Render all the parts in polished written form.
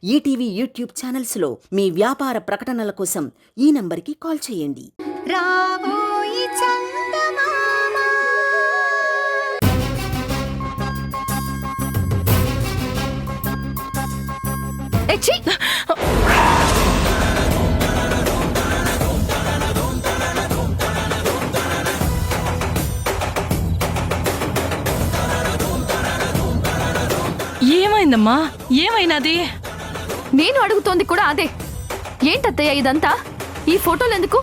ETV YouTube ఛానల్స్లో మీ వ్యాపార ప్రకటనల కోసం ఈ నంబర్కి కాల్ చేయండి. రాబోయి చందమామ ఎచ్చి ఏమైందమ్మా? ఏమైనాది? నేను అడుగుతోంది కూడా అదే. ఏంటత్తయ్య ఇదంతా? ఈ ఫోటోలు ఎందుకు?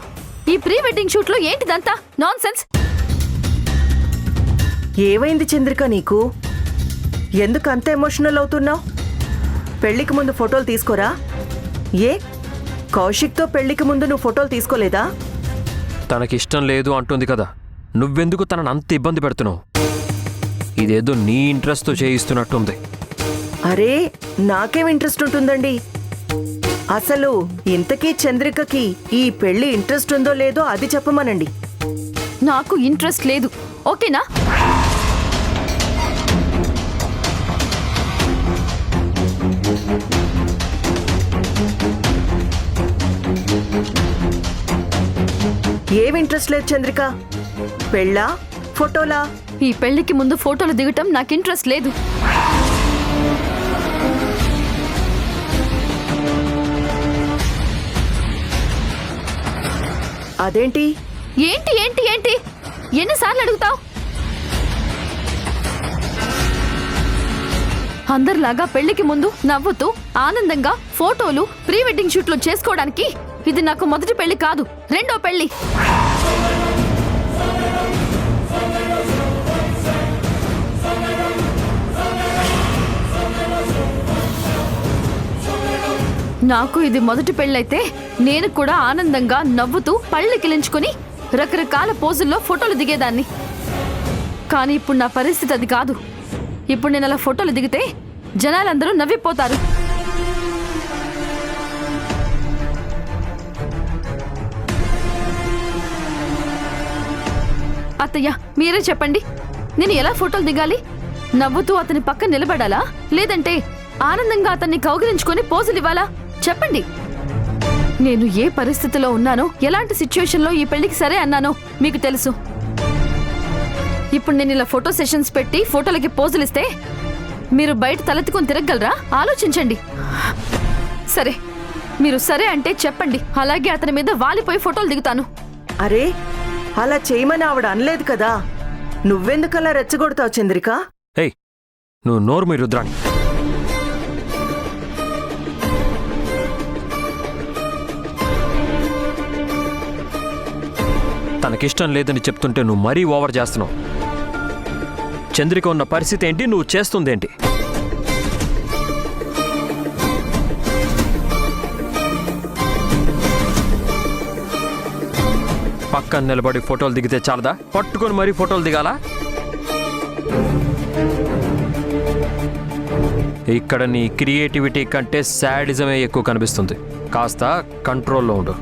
ఈ ప్రీ వెడ్డింగ్ షూట్ లో ఏంటిదంతా నాన్ సెన్స్? ఏమైంది చంద్రిక నీకు? ఎందుకు అంత ఎమోషనల్ అవుతున్నావు? పెళ్లికి ముందు ఫోటోలు తీసుకోరా? ఏ కౌశిక్తో పెళ్లికి ముందు నువ్వు ఫోటోలు తీసుకోలేదా? తనకిష్టం లేదు అంటుంది కదా, నువ్వెందుకు తనని అంత ఇబ్బంది పెడుతున్నావు? ఇదేదో నీ ఇంట్రెస్ట్తో చేయిస్తున్నట్టుంది. అరే నాకేం ఇంట్రెస్ట్ ఉంటుందండి? అసలు ఇంతకీ చంద్రికకి ఈ పెళ్లి ఇంట్రెస్ట్ ఉందో లేదో అది చెప్పమనండి. నాకు ఇంట్రెస్ట్ లేదు, ఓకేనా? ఏం ఇంట్రెస్ట్ లేదు చంద్రిక? పెళ్ళా ఫోటోలా? ఈ పెళ్లికి ముందు ఫోటోలు దిగటం నాకు ఇంట్రెస్ట్ లేదు. అదేంటి? ఏంటి ఏంటి ఏంటి ఎన్నిసార్లు అడుగుతావు? అందరిలాగా పెళ్లికి ముందు నవ్వుతూ ఆనందంగా ఫోటోలు ప్రీ వెడ్డింగ్ షూట్లు చేసుకోవడానికి ఇది నాకు మొదటి పెళ్లి కాదు, రెండో పెళ్లి. నాకు ఇది మొదటి పెళ్ళైతే నేను కూడా ఆనందంగా నవ్వుతూ పళ్ళు కిలించుకుని రకరకాల పోజుల్లో ఫోటోలు దిగేదాన్ని. కానీ ఇప్పుడు నా పరిస్థితి అది కాదు. ఇప్పుడు నేను అలా ఫోటోలు దిగితే జనాలందరూ నవ్విపోతారు. అత్తయ్య మీరే చెప్పండి, నేను ఎలా ఫోటోలు దిగాలి? నవ్వుతూ అతని పక్కన నిలబడాలా, లేదంటే ఆనందంగా అతన్ని కౌగిలించుకొని పోజులు ఇవ్వాలా? చెప్పండి. నేను ఏ పరిస్థితిలో ఉన్నానో, ఎలాంటి సిచ్యువేషన్లో ఈ పెళ్లికి సరే అన్నానో మీకు తెలుసు. ఇప్పుడు నేను ఇలా ఫోటో సెషన్స్ పెట్టి ఫోటోలకి పోజులు ఇస్తే మీరు బయట తలెత్తుకొని తిరగలరా? ఆలోచించండి. సరే, మీరు సరే అంటే చెప్పండి, అలాగే అతని మీద వాలిపోయి ఫోటోలు దిగుతాను. అరే అలా చేయమని ఆవిడ అనలేదు కదా, నువ్వెందుకలా రెచ్చగొడతావు చంద్రిక? ఏయ్, నువ్వు నోరు మీ రుద్రాణి. తనకిష్టం లేదని చెప్తుంటే నువ్వు మరీ ఓవర్ చేస్తున్నావు. చంద్రిక ఉన్న పరిస్థితి ఏంటి, నువ్వు చేస్తుందేంటి? పక్కన నిలబడి ఫోటోలు దిగితే చాలదా? పట్టుకొని మరీ ఫోటోలు దిగాలా? ఇక్కడ నీ క్రియేటివిటీ కంటే శాడిజమే ఎక్కువ కనిపిస్తుంది. కాస్త కంట్రోల్లో ఉండు.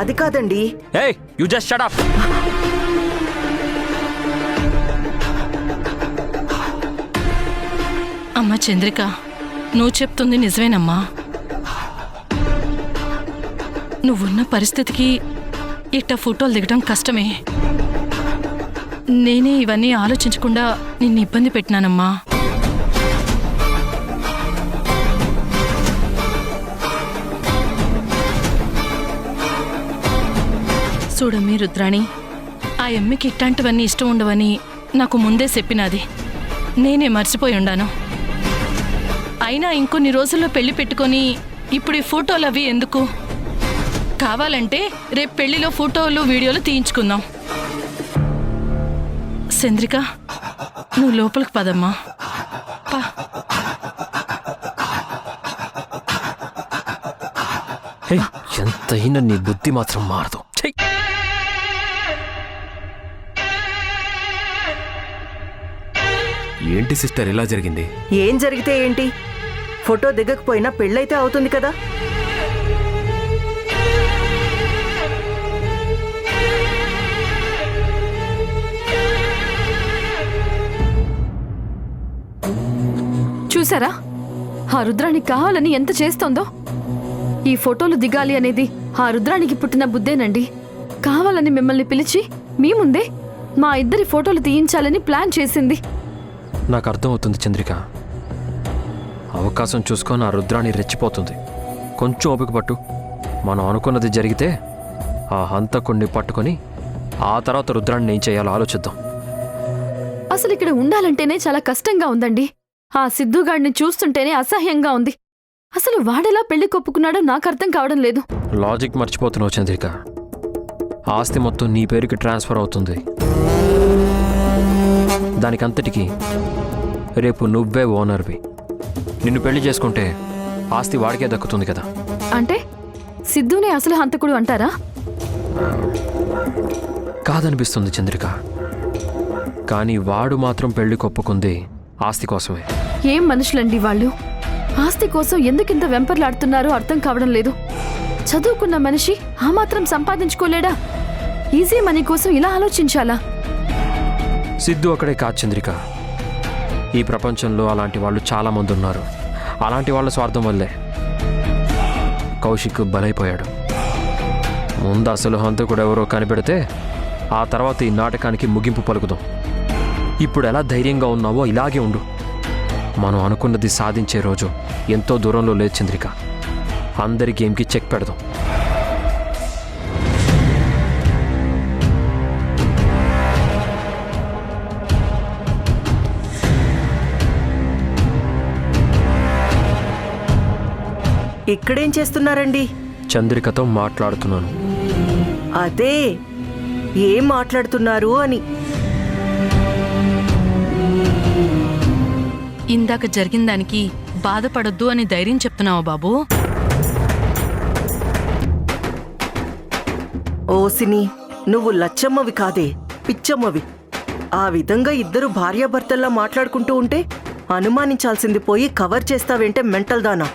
అది కాదండి. ఏయ్, యు జస్ట్ షట్ అప్. అమ్మా చంద్రిక, నువ్వు చెప్తుంది నిజమేనమ్మా. నువ్వున్న పరిస్థితికి ఇట్ట ఫోటోలు దిగడం కష్టమే. నేనే ఇవన్నీ ఆలోచించకుండా నిన్ను ఇబ్బంది పెట్టినానమ్మా. చూడమ్మీ రుద్రాణి, ఆ ఎమ్మికి ఇట్లాంటివన్నీ ఇష్టం ఉండవని నాకు ముందే చెప్పినది. నేనే మర్చిపోయి ఉండాను. అయినా ఇంకొన్ని రోజుల్లో పెళ్లి పెట్టుకొని ఇప్పుడు ఈ ఫోటోలు అవి ఎందుకు? కావాలంటే రేపు పెళ్లిలో ఫోటోలు వీడియోలు తీయించుకుందాం. చంద్రిక, నువ్వు లోపలికి పదమ్మా. పా. ఎంతైనా నీ బుద్ధి మాత్రం మారదు. ఏంటి సిస్టర్ ఇలా జరిగింది? ఏం జరిగితే ఏంటి? ఫోటో దిగకపోయినా పెళ్ళైతే అవుతుంది కదా. చూసారా, ఆ రుద్రానికి కావాలని ఎంత చేస్తోందో. ఈ ఫోటోలు దిగాలి అనేది ఆ రుద్రానికి పుట్టిన బుద్ధేనండి. కావాలని మిమ్మల్ని పిలిచి మీ ముందే మా ఇద్దరి ఫోటోలు తీయించాలని ప్లాన్ చేసింది. నాకు అర్థమవుతుంది చంద్రిక. అవకాశం చూసుకొని ఆ రుద్రాణి రెచ్చిపోతుంది. కొంచెం ఓపిక పట్టు. మనం అనుకున్నది జరిగితే ఆ హంతకుణ్ణి పట్టుకొని ఆ తర్వాత రుద్రాణిని ఏం చేయాలో ఆలోచిద్దాం. అసలు ఇక్కడ ఉండాలంటేనే చాలా కష్టంగా ఉందండి. ఆ సిద్ధుగాడిని చూస్తుంటేనే అసహ్యంగా ఉంది. అసలు వాడెలా పెళ్లి కొప్పుకున్నాడో నాకు అర్థం కావడం లేదు. లాజిక్ మర్చిపోతున్నావు చంద్రిక. ఆస్తి మొత్తం నీ పేరుకి ట్రాన్స్ఫర్ అవుతుంది. దానికంతటికి రేపు నువ్వే ఓనర్వి. నిన్ను పెళ్లి చేసుకుంటే ఆస్తి వాడికే దక్కుతుంది కదా. అంటే సిద్ధునే అసలు హంతకుడు అంటారా? కాదనిపిస్తుంది చంద్రిక. కానీ వాడు మాత్రం పెళ్లి కొప్పుకుంది ఆస్తి కోసమే. ఏం మనుషులండి వాళ్ళు? ఆస్తి కోసం ఎందుకింత వెంపర్లాడుతున్నారో అర్థం కావడం లేదు. చదువుకున్న మనిషి ఆ మాత్రం సంపాదించుకోలేడా? ఈజీ మనీ కోసం ఇలా ఆలోచించాలా? సిద్ధు అక్కడే కాదు చంద్రిక. ఈ ప్రపంచంలో అలాంటి వాళ్ళు చాలామంది ఉన్నారు. అలాంటి వాళ్ళ స్వార్థం వల్లే కౌశిక్ బలైపోయాడు. ముందు అసలు హంతకుడు ఎవరో కనిపెడితే ఆ తర్వాత ఈ నాటకానికి ముగింపు పలుకుదాం. ఇప్పుడు ఎలా ధైర్యంగా ఉన్నావో ఇలాగే ఉండు. మనం అనుకున్నది సాధించే రోజు ఎంతో దూరంలో లేదు చంద్రిక. అందరి గేమ్కి చెక్ పెడదాం. ఇక్కడేం చేస్తున్నారండి? చంద్రికతో మాట్లాడుతున్నాను. అదే ఏం మాట్లాడుతున్నారు అని. ఇందాక జరిగిన దానికి బాధపడొద్దు అని ధైర్యం చెప్తున్నావా బాబు? ఓసిని, నువ్వు లచ్చమ్మవి కాదే, పిచ్చమ్మవి. ఆ విధంగా ఇద్దరు భార్యాభర్తల్లా మాట్లాడుకుంటూ ఉంటే అనుమానించాల్సింది పోయి కవర్ చేస్తావేంటే మెంటల్ దానా?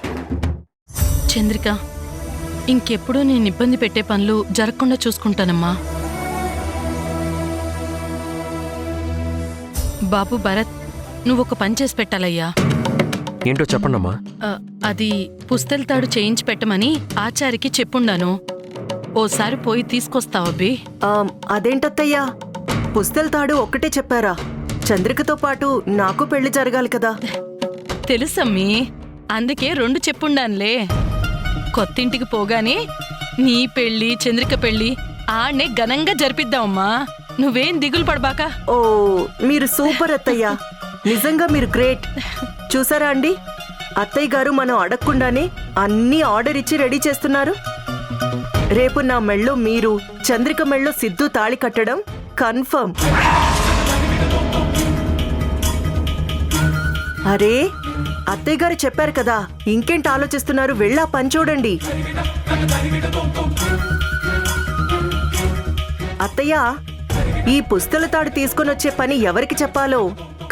చంద్రిక, ఇంకెప్పుడూ నేను ఇబ్బంది పెట్టే పనులు జరగకుండా చూసుకుంటానమ్మా. బాబు భరత్, నువ్వొక పని చేసి పెట్టాలయ్యా. ఏంటో చెప్పండమ్మా. అది పుస్తెల్తాడు చేయించి పెట్టమని ఆచారికి చెప్పుండాను. ఓసారి పోయి తీసుకొస్తావబ్బి. అదేంటత్తయ్యా, పుస్తెల్తాడు ఒక్కటే చెప్పారా? చంద్రికతో పాటు నాకు పెళ్లి జరగాలి కదా. తెలుసమ్మీ, అందుకే 2 చెప్పుండానులే. కొత్తింటికి పోగానే నీ పెళ్ళి చంద్రిక పెళ్ళి ఆడనే ఘనంగా జరిపిద్దామమ్మా. నువ్వేం దిగులు పడబాక. ఓ, మీరు సూపర్ అత్తయ్యా. నిజంగా మీరు గ్రేట్. చూసారా అండి, అత్తయ్య గారు మనం అడగకుండానే అన్నీ ఆర్డర్ ఇచ్చి రెడీ చేస్తున్నారు. రేపు నా మెళ్ళో మీరు, చంద్రిక మెళ్ళో సిద్ధు తాళి కట్టడం కన్ఫర్మ్. అరే, అత్తయ్య గారు చెప్పారు కదా, ఇంకేంటి ఆలోచిస్తున్నారు? వెళ్ళా పని చూడండి. అత్తయ్య, ఈ పుస్తల తాడు తీసుకొని వచ్చే పని ఎవరికి చెప్పాలో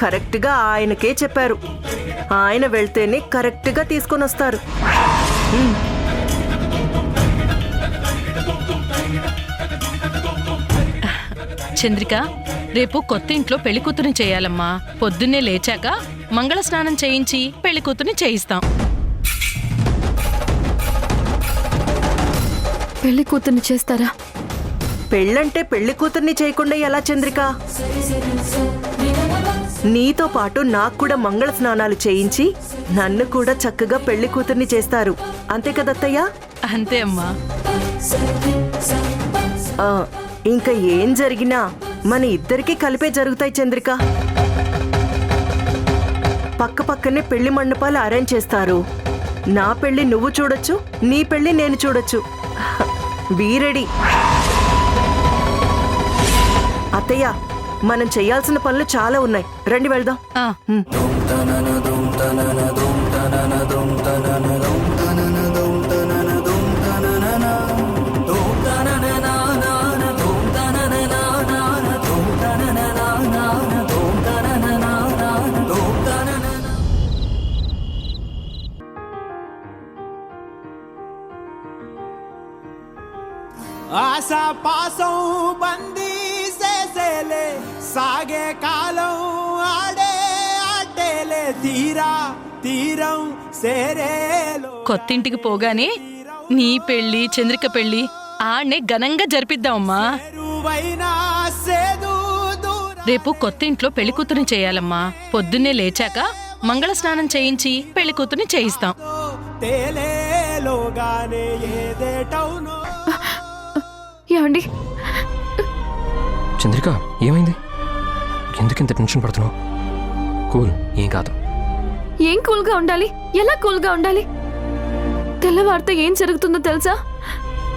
కరెక్ట్గా ఆయనకే చెప్పారు. ఆయన వెళ్తేనే కరెక్ట్గా తీసుకొని వస్తారు. చంద్రిక, రేపు కొత్త ఇంట్లో పెళ్లి కూతురిని చేయాలమ్మా. పొద్దున్నే లేచాక మంగళ స్నానం చేయించి పెళ్లి కూతురిని చేయిస్తాం. పెళ్లి కూతుర్ని చేస్తారా? పెళ్ళంటే పెళ్లి కూతుర్ని చేయకుండా ఎలా చంద్రిక? నీతో పాటు నాకు కూడా మంగళ స్నానాలు చేయించి నన్ను కూడా చక్కగా పెళ్లి కూతుర్ని చేస్తారు. అంతే కదత్తయ్యా? అంతే అమ్మా. ఇంకా ఏం జరిగినా మన ఇద్దరికీ కలిపే జరుగుతాయి చంద్రిక. పక్క పక్కనే పెళ్లి మండపాలు అరేంజ్ చేస్తారు. నా పెళ్లి నువ్వు చూడొచ్చు, నీ పెళ్లి నేను చూడొచ్చు. Be ready. అత్తయ్య, మనం చేయాల్సిన పనులు చాలా ఉన్నాయి. రండి వెళ్దాం. ఆశా పాసం బందీ చేసేలే, సాగే కాలం ఆడే ఆటేలే, తీరా తీరం సేరేలో కొత్తింటికి పోగానే నీ పెళ్లి చంద్రిక పెళ్లి ఆడనే ఘనంగా జరిపిద్దామమ్మా. ఎరువైనా సేదు దూరం రేపు కొత్తింట్లో పెళ్లి కూతురిని చేయాలమ్మా. పొద్దున్నే లేచాక మంగళ స్నానం చేయించి పెళ్లి కూతురిని చేయిస్తాం. తేలేలోగానే ఏదేటవునో ఏమండి, చంద్రిక ఏమైంది? ఎందుకింత టెన్షన్ పడుతున్నావు? కూల్, ఏం కాదు. ఏం కూల్గా ఉండాలి? ఎలా కూల్గా ఉండాలి? తెల్లవారితే ఏం జరుగుతుందో తెలుసా?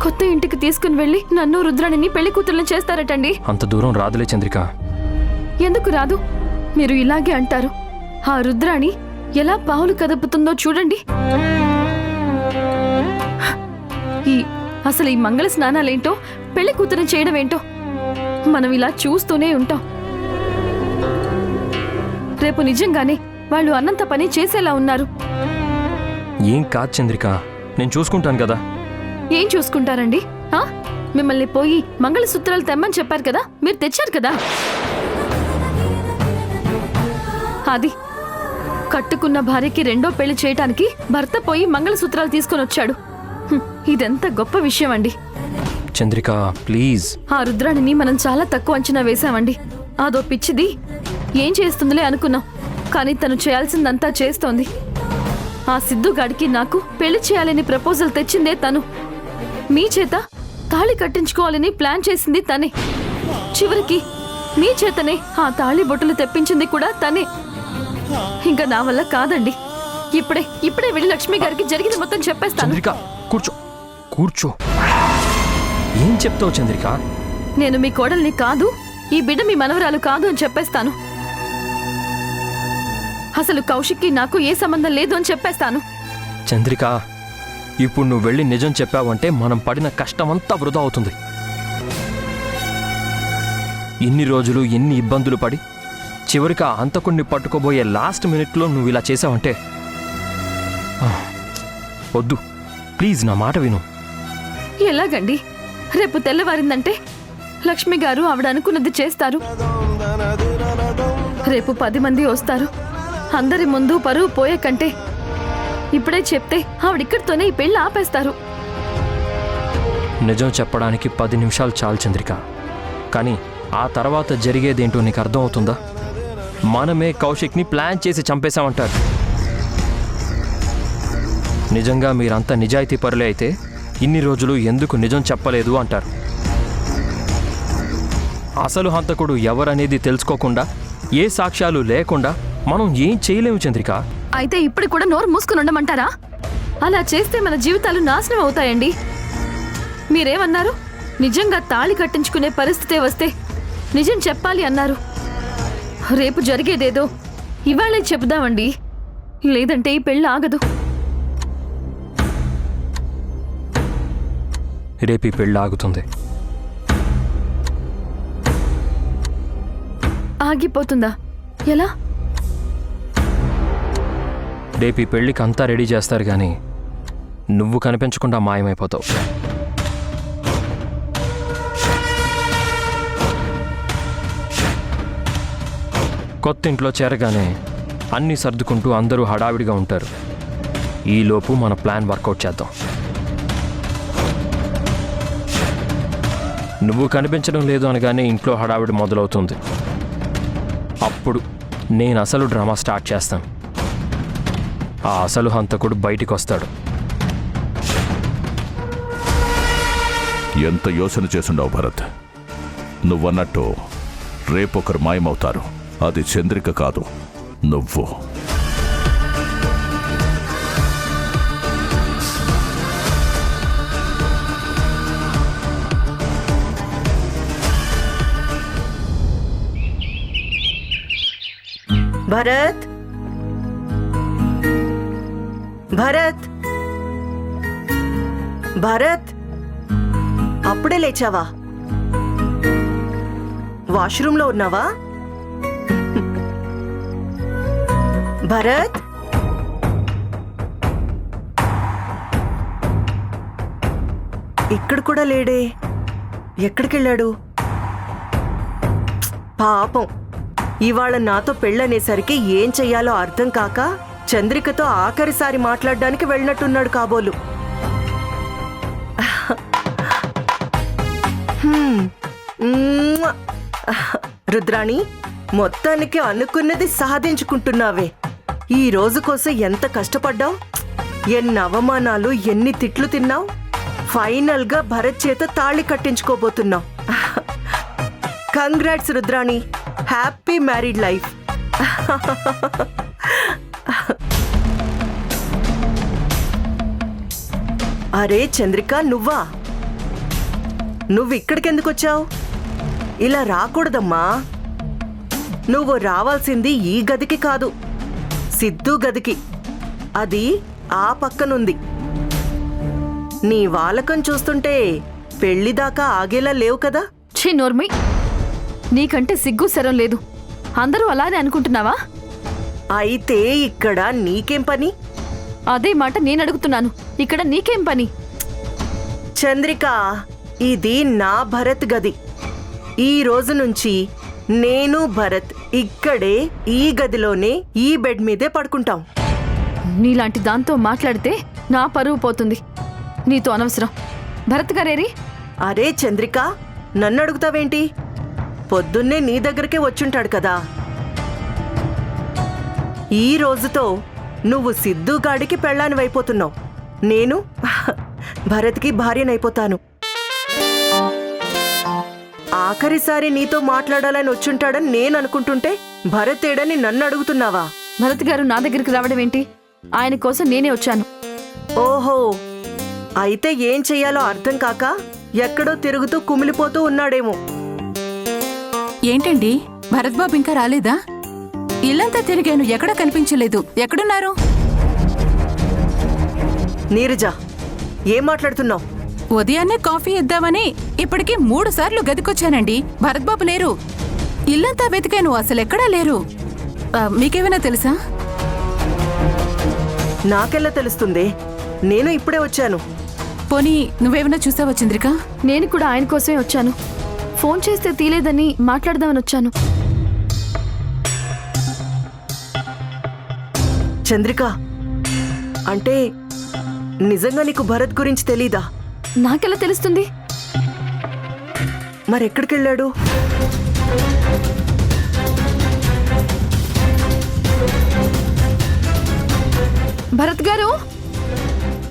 కొత్త ఇంటికి తీసుకుని వెళ్ళి నన్ను రుద్రాణిని పెళ్లి కూతుర్ని చేస్తారటండి. అంత దూరం రాదులే చంద్రిక. ఎందుకు రాదు? మీరు ఇలాగే అంటారు. ఆ రుద్రాణి ఎలా పావులు కదుపుతుందో చూడండి. అసలు ఈ మంగళ స్నానాలేంటో, పెళ్లి కూతురు చేయడం ఏంటో మనం ఇలా చూస్తూనే ఉంటాం. రేపు నిజంగానే వాళ్ళు అన్నంత పని చేసేలా ఉన్నారు. ఏం కాదు చంద్రిక, నేను చూసుకుంటాను కదా. ఏం చూసుకుంటారండి? మిమ్మల్ని పోయి మంగళసూత్రాలు తెమ్మని చెప్పారు కదా, మీరు తెచ్చారు కదా. అది కట్టుకున్న భార్యకి రెండో పెళ్లి చేయటానికి భర్త పోయి మంగళసూత్రాలు తీసుకొని వచ్చాడు. ఇదెంత గొప్ప విషయం అండి. చంద్రిక ప్లీజ్. ఆ రుద్రాణిని మనం చాలా తక్కువ అంచనా వేశామండి. అదో పిచ్చిది ఏం చేస్తుందిలే అనుకున్నాం, కానీ తను చేయాల్సిందంతా చేస్తోంది. ఆ సిద్ధుగాడికి నాకు పెళ్లి చేయాలని ప్రపోజల్ తెచ్చిందే తను. మీ చేత తాళి కట్టించుకోవాలని ప్లాన్ చేసింది తనే. చివరికి మీ చేతనే ఆ తాళి బొట్టులు తెప్పించింది కూడా తనే. ఇంకా నా వల్ల కాదండి. ఇప్పుడే వెళ్ళి లక్ష్మి గారికి జరిగింది మొత్తం చెప్పేస్తాను. చంద్రిక కూర్చో, కూర్చో. ఏం చెప్తావు చంద్రిక? నేను మీ కోడల్ని కాదు, ఈ బిడ్డ మీ మనవరాలు కాదు అని చెప్పేస్తాను. అసలు కౌశిక్కి నాకు ఏ సంబంధం లేదు అని చెప్పేస్తాను. చంద్రిక, ఇప్పుడు నువ్వు వెళ్ళి నిజం చెప్పావంటే మనం పడిన కష్టమంతా వృధా అవుతుంది. ఇన్ని రోజులు ఎన్ని ఇబ్బందులు పడి చివరికి ఆ హంతకుణ్ణి పట్టుకోబోయే లాస్ట్ మినిట్లో నువ్వు ఇలా చేసావంటే వద్దు, ప్లీజ్ నా మాట విను. ఎలాగండి? రేపు తెల్లవారిందంటే లక్ష్మి గారు ఆవిడ అనుకున్నది చేస్తారు. రేపు 10 మంది వస్తారు. అందరి ముందు పరువు పోయే కంటే ఇప్పుడే చెప్తే ఆవిడిక్కడితోనే ఈ పెళ్లి ఆపేస్తారు. నిజం చెప్పడానికి 10 నిమిషాలు చాలు చంద్రిక. కానీ ఆ తర్వాత జరిగేదేంటో నీకు అర్థం అవుతుందా? మనమే కౌశిక్ని ప్లాన్ చేసి చంపేశామంటారు. నిజంగా మీరంతా నిజాయితీ పరులే అయితే ఇన్ని రోజులు ఎందుకు నిజం చెప్పలేదు అంటారు. అసలు హంతకుడు ఎవరనేది తెలుసుకోకుండా, ఏ సాక్ష్యాలు లేకుండా మనం ఏం చేయలేము చంద్రిక. అయితే ఇప్పుడు కూడా నోరు మూసుకుని ఉండమంటారా? అలా చేస్తే మన జీవితాలు నాశనం అవుతాయండి. మీరేమన్నారు? నిజంగా తాళి కట్టించుకునే పరిస్థితే వస్తే నిజం చెప్పాలి అన్నారు. రేపు జరిగేదేదో ఇవాళే చెబుదామండి, లేదంటే ఈ పెళ్ళి ఆగదు. రేపు ఈ పెళ్ళి ఆగుతుంది. ఆగిపోతుందా? ఎలా? రేపు ఈ పెళ్ళికి అంతా రెడీ చేస్తారు కానీ నువ్వు కనిపించకుండా మాయమైపోతావు. కొత్త ఇంట్లో చేరగానే అన్నీ సర్దుకుంటూ అందరూ హడావిడిగా ఉంటారు. ఈలోపు మన ప్లాన్ వర్కౌట్ చేద్దాం. నువ్వు కనిపించడం లేదు అనగానే ఇంట్లో హడావిడి మొదలవుతుంది. అప్పుడు నేను అసలు డ్రామా స్టార్ట్ చేస్తాను. ఆ అసలు హంతకుడు బయటికి వస్తాడు. ఎంత యోచన చేసుండవు భరత్. నువ్వన్నట్టు రేపొకరు మాయమవుతారు. అది చంద్రిక కాదు, నువ్వు. భరత్, భరత్, భరత్, అప్పుడే లేచావా? వాష్రూమ్లో ఉన్నావా? భరత్, ఇక్కడ కూడా లేడే. ఎక్కడికెళ్ళాడు? పాపం, ఇవాళ నాతో పెళ్ళనేసరికి ఏం చెయ్యాలో అర్థం కాక చంద్రికతో ఆఖరిసారి మాట్లాడడానికి వెళ్ళినట్టున్నాడు కాబోలు. మ్మ్. రుద్రాణి, మొత్తానికి అనుకున్నది సాధించుకుంటున్నావే. ఈ రోజు కోసం ఎంత కష్టపడ్డావు, ఎన్ని అవమానాలు, ఎన్ని తిట్లు తిన్నావు. ఫైనల్ గా భరత్ చేత తాళి కట్టించుకోబోతున్నావు. Congrats Rudrani, happy married life. అరే చంద్రిక, నువ్వా? నువ్వు ఇక్కడికెందుకు వచ్చావు? ఇలా రాకూడదమ్మా. నువ్వు రావాల్సింది ఈ గదికి కాదు, సిద్ధు గదికి. అది ఆ పక్కనుంది. నీ వాలకం చూస్తుంటే పెళ్లిదాకా ఆగేలా లేవు కదా. ఛీ నోర్మి, నీకంటే సిగ్గు శరం లేదు. అందరూ అలానే అనుకుంటున్నావా? అయితే ఇక్కడ నీకేం పని? అదే మాట నేను అడుగుతున్నాను. ఇక్కడ నీకేం పని? చంద్రిక, ఇది నా భరత్ గది. ఈ రోజు నుంచి నేను భరత్ ఇక్కడే, ఈ గదిలోనే, ఈ బెడ్ మీదే పడుకుంటాం. నీలాంటి దాంతో మాట్లాడితే నా పరువు పోతుంది. నీతో అనవసరం. భరత్ గారేరి? అరే చంద్రిక, నన్ను అడుగుతావేంటి? పొద్దున్నే నీ దగ్గరకే వచ్చుంటాడు కదా. ఈ రోజుతో నువ్వు సిద్ధుగాడికి పెళ్ళానివైపోతున్నావు. నేను భరత్కి భార్యనైపోతాను. ఆఖరిసారి నీతో మాట్లాడాలని వచ్చుంటాడని నేను అనుకుంటుంటే భరత్ ఏడని నన్ను అడుగుతున్నావా? భరత్ గారు నా దగ్గరికి రావడం ఏంటి? ఆయన కోసం నేనే వచ్చాను. ఓహో, అయితే ఏం చెయ్యాలో అర్థం కాక ఎక్కడో తిరుగుతూ కుమిలిపోతూ ఉన్నాడేమో. ఏంటండి, భరత్ బాబు ఇంకా రాలేదా? ఇల్లంతా తిరిగాను, ఎక్కడ కనిపించలేదు. ఎక్కడున్నారు? నీరజ, ఏం మాట్లాడుతున్నావు? ఉదయాన్నే కాఫీ ఇద్దామని ఇప్పటికి 3 సార్లు గదికొచ్చానండి. భరత్ బాబు లేరు. ఇల్లంతా వెతికాను, అసలెక్కడా లేరు. మీకేమైనా తెలుసా? నాకెలా తెలుస్తుంది? నేను ఇప్పుడే వచ్చాను. పోనీ నువ్వేమైనా చూసావా చంద్రిక? నేను కూడా ఆయన కోసమే వచ్చాను. ఫోన్ చేస్తే తీలేదని మాట్లాడదామని వచ్చాను. చంద్రిక, అంటే నిజంగా నీకు భరత్ గురించి తెలీదా? నాకెలా తెలుస్తుంది? మరెక్కడికెళ్ళాడు? భరత్ గారు,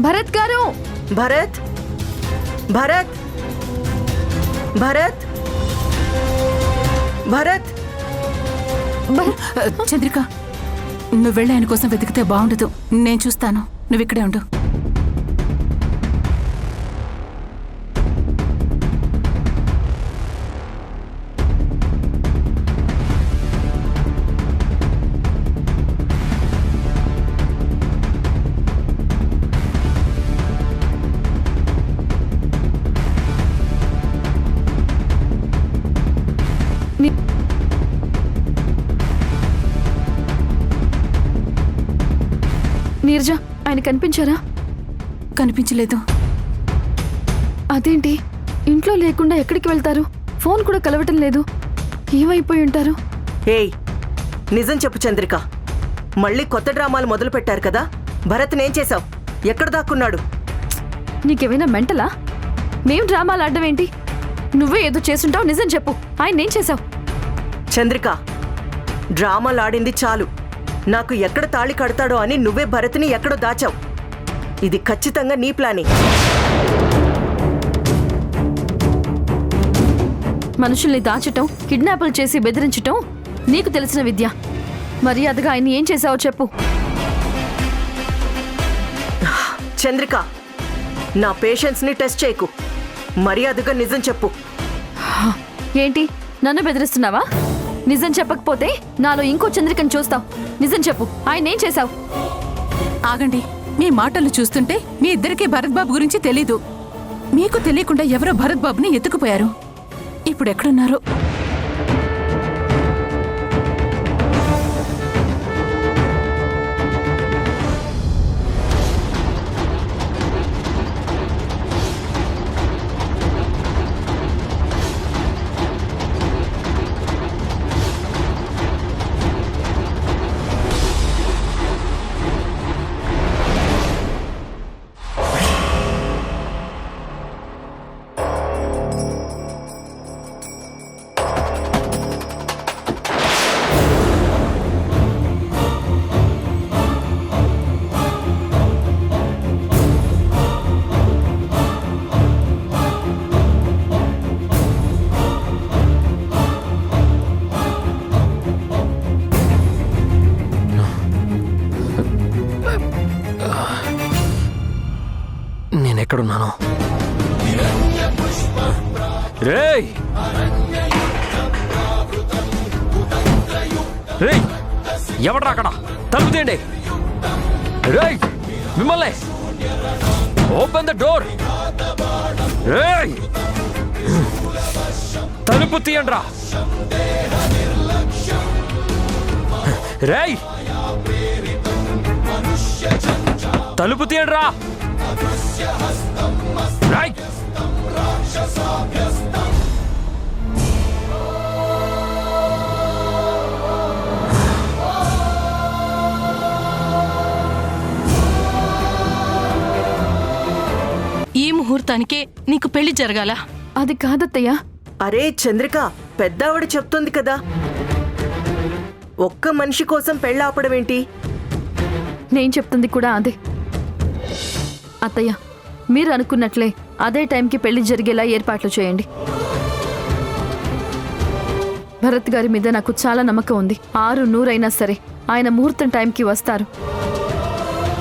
భరత్ గారు! భరత్, భరత్, భరత్, భరత్. చంద్రిక, నువ్వు వెళ్ళి ఆయన కోసం వెతికితే బాగుండదు. నేను చూస్తాను, నువ్విక్కడే ఉండు. నీరజ, ఆయన కనిపించారా? కనిపించలేదు. అదేంటి, ఇంట్లో లేకుండా ఎక్కడికి వెళ్తారు? ఫోన్ కూడా కలవటం లేదు. ఏమైపోయి ఉంటారు? ఏయ్, నిజం చెప్పు చంద్రిక. మళ్ళీ కొత్త డ్రామాలు మొదలు పెట్టారు కదా. భరత్నేం చేశావు? ఎక్కడ దాక్కున్నాడు? నీకేమైనా మెంటలా? మేం డ్రామాలు ఆడడం ఏంటి? నువ్వే ఏదో చేసుంటావు. నిజం చెప్పు, ఆయన ఏం చేశావు? చంద్రిక, డ్రామాలు ఆడింది చాలు. నాకు ఎక్కడ తాళి కడతాడో అని నువ్వే భరత్ని ఎక్కడో దాచావు. ఇది ఖచ్చితంగా నీ ప్లానే. మనుషుల్ని దాచటం, కిడ్నాపులు చేసి బెదిరించటం నీకు తెలిసిన విద్య. మర్యాదగా ఆయన ఏం చేశావో చెప్పు. చంద్రిక, నా పేషెన్స్ని టెస్ట్ చేయకు. మర్యాదగా నిజం చెప్పు. ఏంటి, నన్ను బెదిరిస్తున్నావా? నిజం చెప్పకపోతే నాలో ఇంకో చంద్రికను చూస్తావు. నిజం చెప్పు, ఆయన ఏం చేశావు? ఆగండి, మీ మాటలు చూస్తుంటే మీ ఇద్దరికీ భరత్ బాబు గురించి తెలీదు. మీకు తెలియకుండా ఎవరో భరత్ బాబుని ఎత్తుకుపోయారు. ఇప్పుడు ఎక్కడున్నారు? నేనెక్కడున్నాను? రేయ్ రేయ్ ఎవడ్రా అక్కడ? తలుపు తీయండి. రేయ్ మిమ్మల్ని ఓపెన్ ద డోర్. రేయ్ తలుపు తీయండి రా. రేయ్ తలుపు తీయండి రా. రేయ్ ఈ ముహూర్తానికే నీకు పెళ్లి జరగాల? అది కాదత్తయ్యా. అరే చంద్రిక, పెద్దావిడ చెప్తోంది కదా, ఒక్క మనిషి కోసం పెళ్ళాపడమేంటి? నేను చెప్తుంది కూడా అదే. అత్తయ్య, మీరు అనుకున్నట్లే అదే టైంకి పెళ్లి జరిగేలా ఏర్పాట్లు చేయండి. భరత్ గారి మీద నాకు చాలా నమ్మకం ఉంది. 6-100 అయినా సరే ఆయన ముహూర్తం టైంకి వస్తారు.